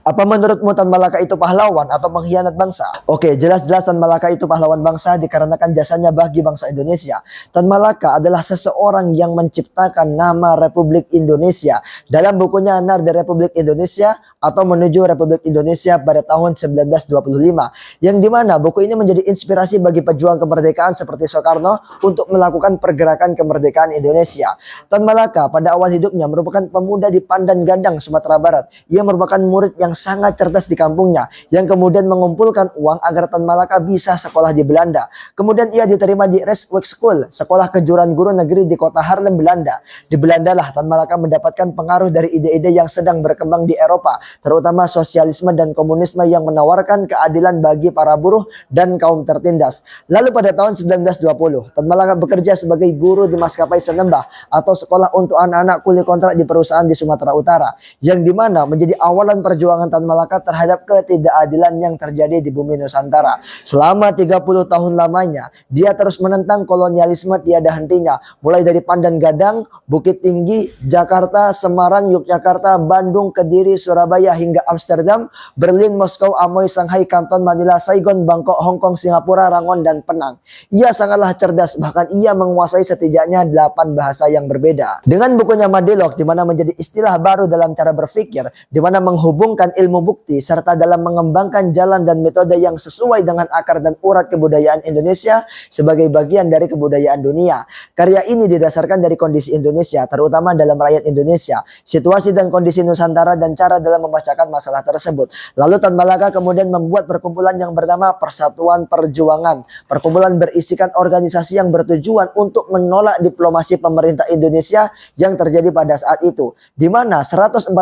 Apa menurutmu Tan Malaka itu pahlawan atau pengkhianat bangsa? Oke, jelas-jelas Tan Malaka itu pahlawan bangsa dikarenakan jasanya bagi bangsa Indonesia. Tan Malaka adalah seseorang yang menciptakan nama Republik Indonesia. Dalam bukunya Narda Republik Indonesia atau Menuju Republik Indonesia pada tahun 1925. Yang dimana buku ini menjadi inspirasi bagi pejuang kemerdekaan seperti Soekarno untuk melakukan pergerakan kemerdekaan Indonesia. Tan Malaka pada awal hidupnya merupakan pemuda di Pandan Gandang, Sumatera Barat. Ia merupakan murid yang sangat cerdas di kampungnya, yang kemudian mengumpulkan uang agar Tan Malaka bisa sekolah di Belanda. Kemudian ia diterima di Rijkswijk School, sekolah kejuruan guru negeri di kota Haarlem, Belanda. Di Belanda lah Tan Malaka mendapatkan pengaruh dari ide-ide yang sedang berkembang di Eropa, terutama sosialisme dan komunisme yang menawarkan keadilan bagi para buruh dan kaum tertindas. Lalu pada tahun 1920, Tan Malaka bekerja sebagai guru di maskapai Senembah atau sekolah untuk anak-anak kuli kontrak di perusahaan di Sumatera Utara, yang dimana menjadi awalan perjuangan Tan Malaka terhadap ketidakadilan yang terjadi di bumi Nusantara. Selama 30 tahun lamanya, dia terus menentang kolonialisme tiada hentinya, mulai dari Pandan Gadang, Bukit Tinggi, Jakarta, Semarang, Yogyakarta, Bandung, Kediri, Surabaya, hingga Amsterdam, Berlin, Moskow, Amoy, Shanghai, Kanton, Manila, Saigon, Bangkok, Hong Kong, Singapura, Rangon, dan Penang. Ia sangatlah cerdas, bahkan ia menguasai setidaknya 8 bahasa yang berbeda. Dengan bukunya Madelok, di mana menjadi istilah baru dalam cara berpikir, di mana menghubungkan ilmu bukti serta dalam mengembangkan jalan dan metode yang sesuai dengan akar dan urat kebudayaan Indonesia sebagai bagian dari kebudayaan dunia. Karya ini didasarkan dari kondisi Indonesia, terutama dalam rakyat Indonesia, situasi dan kondisi Nusantara, dan cara dalam membacakan masalah tersebut. Lalu Tan Malaka kemudian membuat perkumpulan yang bernama Persatuan Perjuangan. Perkumpulan berisikan organisasi yang bertujuan untuk menolak diplomasi pemerintah Indonesia yang terjadi pada saat itu, di mana 141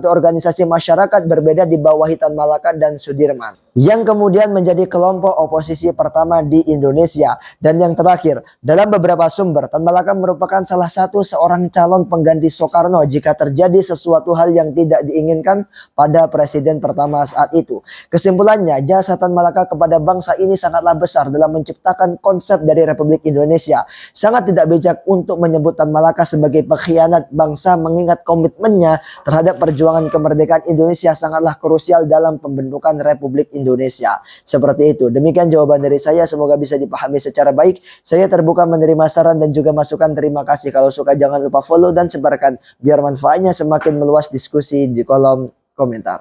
organisasi masyarakat berbeda dibawahi Tan Malaka dan Sudirman, yang kemudian menjadi kelompok oposisi pertama di Indonesia. Dan yang terakhir, dalam beberapa sumber, Tan Malaka merupakan salah satu seorang calon pengganti Soekarno jika terjadi sesuatu hal yang tidak diinginkan pada presiden pertama saat itu. Kesimpulannya, jasa Tan Malaka kepada bangsa ini sangatlah besar dalam menciptakan konsep dari Republik Indonesia. Sangat tidak bijak untuk menyebut Tan Malaka sebagai pengkhianat bangsa, mengingat komitmennya terhadap perjuangan kemerdekaan Indonesia sangatlah krusial dalam pembentukan Republik Indonesia. Seperti itu. Demikian jawaban dari saya. Semoga bisa dipahami secara baik. Saya terbuka menerima saran dan juga masukan. Terima kasih. Kalau suka jangan lupa follow dan sebarkan biar manfaatnya semakin meluas. Diskusi di kolom komentar.